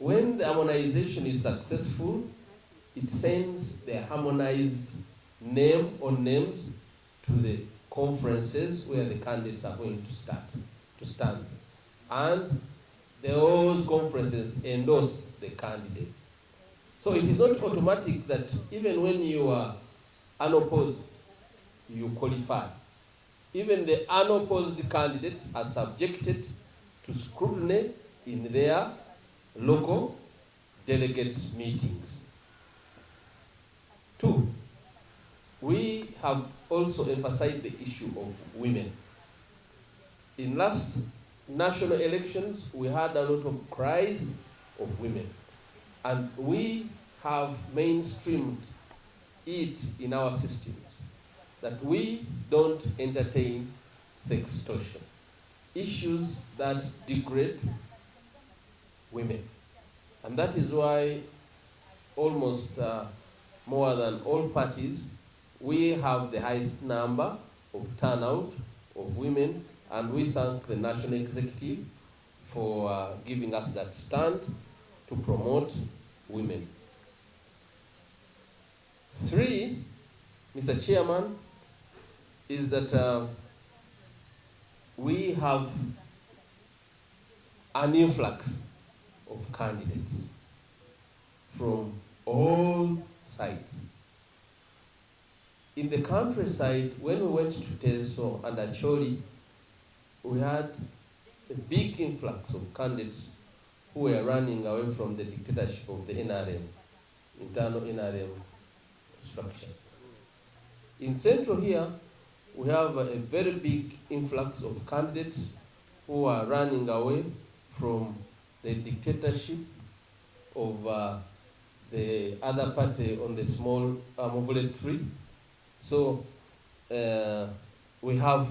When the harmonization is successful, it sends the harmonized name or names to the conferences where the candidates are going to stand. And those conferences endorse the candidate. So it is not automatic that even when you are unopposed, you qualify. Even the unopposed candidates are subjected to scrutiny in their local delegates meetings. 2, we have also emphasized the issue of women. In last national elections, we had a lot of cries of women, and we have mainstreamed it in our systems, that we don't entertain sextortion, issues that degrade women. And that is why almost more than all parties, we have the highest number of turnout of women, and we thank the National Executive for giving us that stand to promote women. 3, Mr. Chairman, is that we have an influx of candidates from all sides. In the countryside, when we went to Tenso and Acholi, we had a big influx of candidates who were running away from the dictatorship of the NRM, internal NRM structure. In Central here, we have a very big influx of candidates who are running away from the dictatorship of the other party on the small Mobile tree. So we have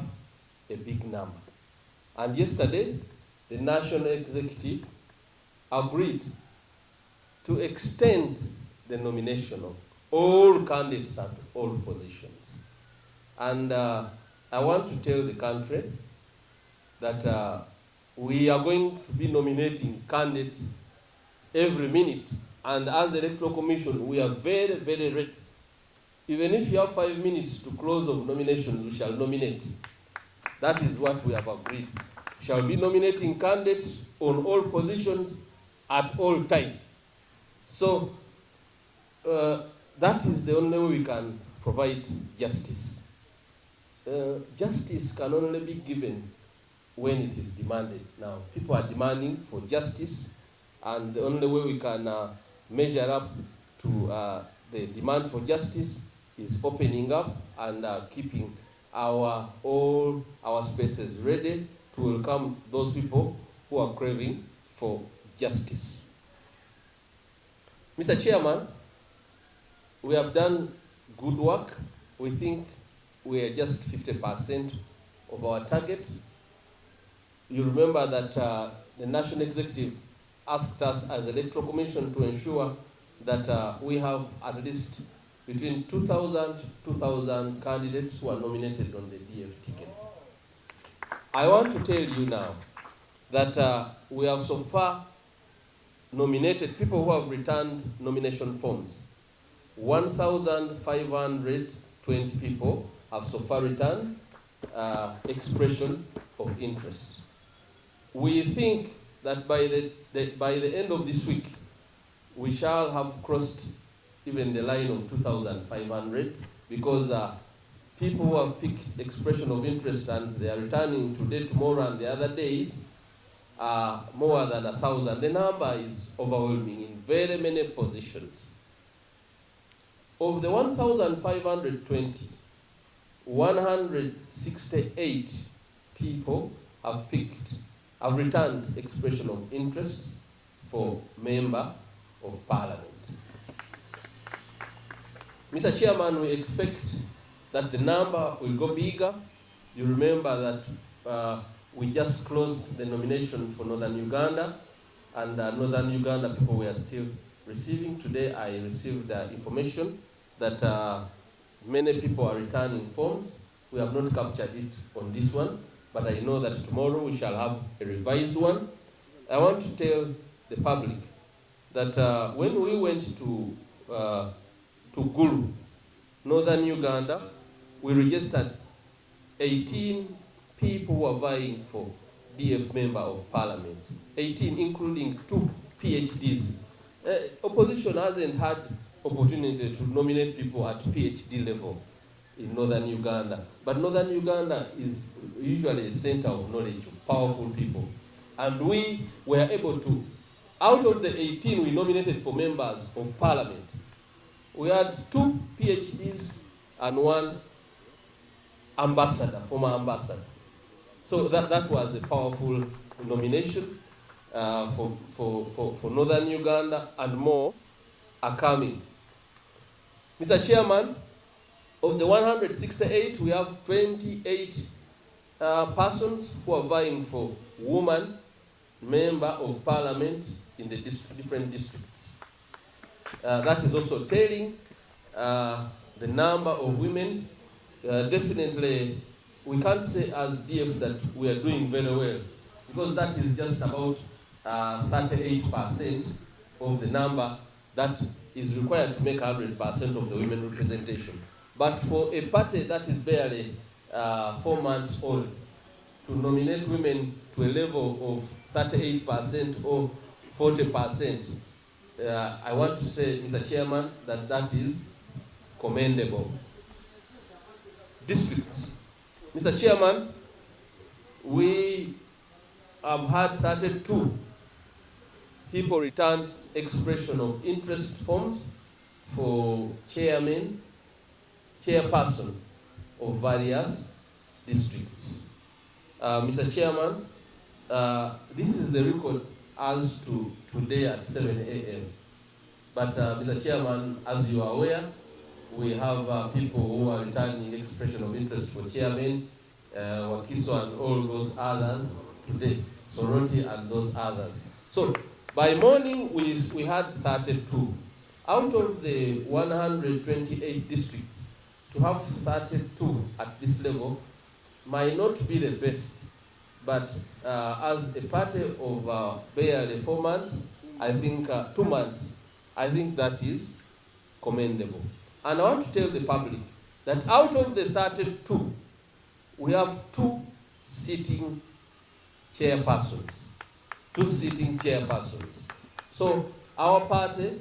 a big number. And yesterday, the National Executive agreed to extend the nomination of all candidates at all positions. And I want to tell the country that we are going to be nominating candidates every minute. And as the Electoral Commission, we are very, very ready. Even if you have 5 minutes to close of nominations, we shall nominate. That is what we have agreed. We shall be nominating candidates on all positions at all time. So that is the only way we can provide justice. Justice can only be given when it is demanded. Now, people are demanding for justice, and the only way we can measure up to the demand for justice is opening up and keeping all our spaces ready to welcome those people who are craving for justice. Mr. Chairman, we have done good work. We think we are just 50% of our target. You remember that the National Executive asked us as Electoral Commission to ensure that we have at least between 2,000 to 2,000 candidates who are nominated on the DF ticket. I want to tell you now that we have so far nominated people who have returned nomination forms. 1,520 people have so far returned expression of interest. We think that by the end of this week, we shall have crossed even the line of 2,500, because people who have picked expression of interest and they are returning today, tomorrow, and the other days are more than 1,000. The number is overwhelming in very many positions. Of the 1,520, 168 people have returned expression of interest for Member of Parliament. Mr. Chairman, we expect that the number will go bigger. You remember that we just closed the nomination for Northern Uganda, and Northern Uganda people were still receiving. Today I received information that many people are returning forms. We have not captured it on this one, but I know that tomorrow we shall have a revised one. I want to tell the public that when we went to Gulu, northern Uganda, we registered 18 people who are vying for DF member of parliament, 18 including 2 PhDs. Opposition hasn't had opportunity to nominate people at PhD level in northern Uganda. But northern Uganda is usually a center of knowledge, of powerful people. And we were able to, out of the 18 we nominated for members of parliament, we had 2 PhDs and 1 ambassador, former ambassador. So that was a powerful nomination for northern Uganda, and more are coming. Mr. Chairman, of the 168, we have 28 persons who are vying for woman member of parliament in the different districts. That is also telling the number of women. Definitely, we can't say as DF that we are doing very well, because that is just about 38% of the number that is required to make 100% of the women representation. But for a party that is barely 4 months old, to nominate women to a level of 38% or 40%, I want to say, Mr. Chairman, that is commendable. Districts. Mr. Chairman, we have had 32 people return expression of interest forms for chairmen, chairpersons of various districts. Mr. Chairman, this is the record as to today at 7 a.m. But Mr. Chairman, as you are aware, we have people who are returning expression of interest for chairmen, Wakiso and all those others today, Soroti and those others. So by morning we had 32. Out of the 128 districts, to have 32 at this level might not be the best, but as a party of barely 4 months, I think 2 months, I think that is commendable. And I want to tell the public that out of the 32, we have 2 sitting chairpersons. 2 sitting chairpersons. So our party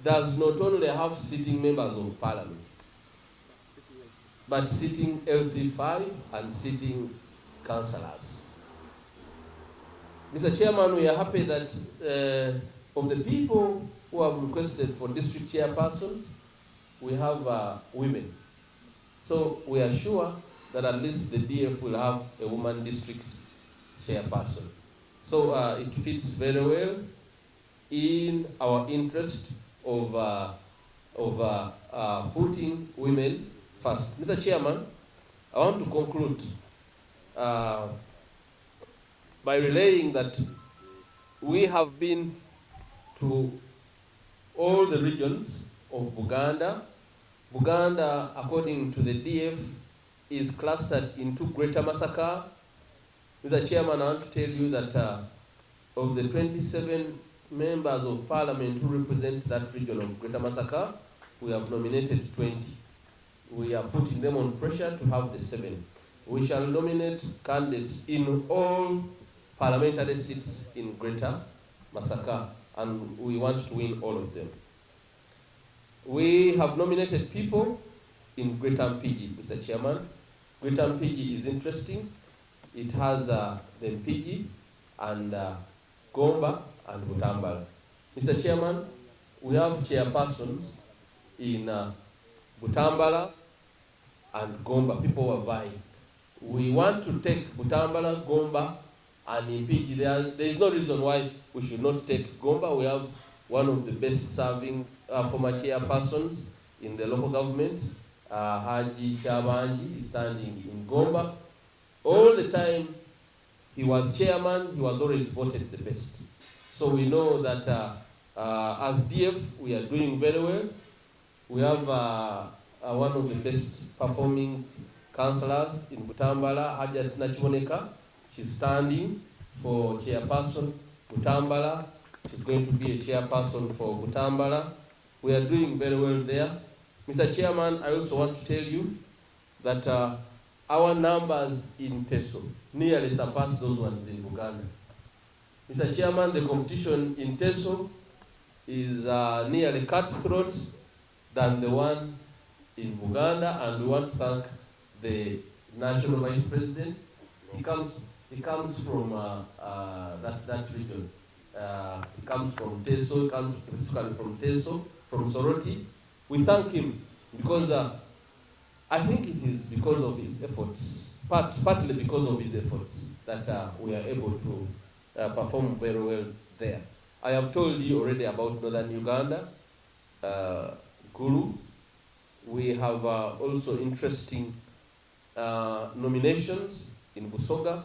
does not only have sitting members of parliament, but sitting LC5 and sitting councillors. Mr. Chairman, we are happy that of the people who have requested for district chairpersons, we have women. So we are sure that at least the DF will have a woman district chairperson. So it fits very well in our interest of putting women first. Mr. Chairman, I want to conclude by relaying that we have been to all the regions of Buganda. Buganda, according to the DF, is clustered into Greater Masaka. Mr. Chairman, I want to tell you that of the 27 members of parliament who represent that region of Greater Masaka, we have nominated 20. We are putting them on pressure to have the 7. We shall nominate candidates in all parliamentary seats in Greater Masaka, and we want to win all of them. We have nominated people in Greater Mpigi, Mr. Chairman. Greater Mpigi is interesting. It has the Mpigi and Gomba and Butambala. Mr. Chairman, we have chairpersons in Butambala and Gomba. People are vying. We want to take Butambala, Gomba, and Mpigi. There is no reason why we should not take Gomba. We have one of the best serving former chairpersons in the local government. Haji Chabanji is standing in Gomba. All the time he was chairman, he was always voted the best. So we know that as DF, we are doing very well. We have one of the best performing councillors in Butambala, Hajat Nachiboneka. She's standing for chairperson, Butambala. She's going to be a chairperson for Butambala. We are doing very well there. Mr. Chairman, I also want to tell you that our numbers in Teso nearly surpass those ones in Buganda. Mr. Chairman, the competition in Teso is nearly cutthroat than the one in Buganda, and we want to thank the National Vice President. He comes from that region. He comes from Teso, he comes specifically from Teso, from Soroti. We thank him because I think it is because of his efforts, partly because of his efforts, that we are able to perform very well there. I have told you already about Northern Uganda, Gulu. We have also interesting nominations in Busoga.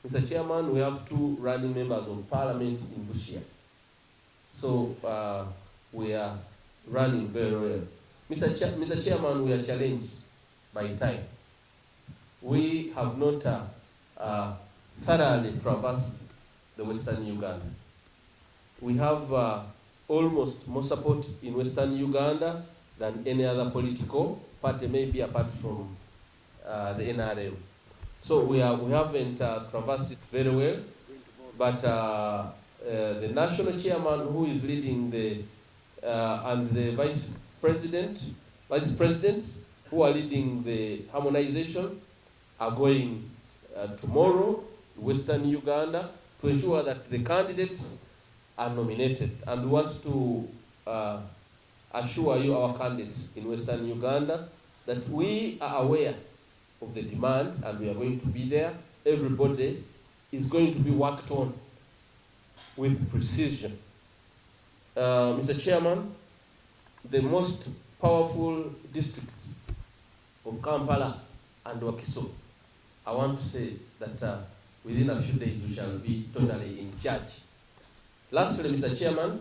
Mr. Chairman, we have 2 running members of parliament in Busia. So we are running very well. Mr. Chairman, we are challenged by time. We have not thoroughly traversed the Western Uganda. We have almost more support in Western Uganda than any other political party, maybe apart from the NRM. So we haven't traversed it very well, but the national chairman who is leading the and the vice presidents who are leading the harmonization are going tomorrow to Western Uganda to ensure that the candidates are nominated. And we want to assure you, our candidates in Western Uganda, that we are aware of the demand and we are going to be there. Everybody is going to be worked on with precision. Mr. Chairman, the most powerful districts of Kampala and Wakiso, I want to say that within a few days we shall be totally in charge. Lastly, Mr. Chairman,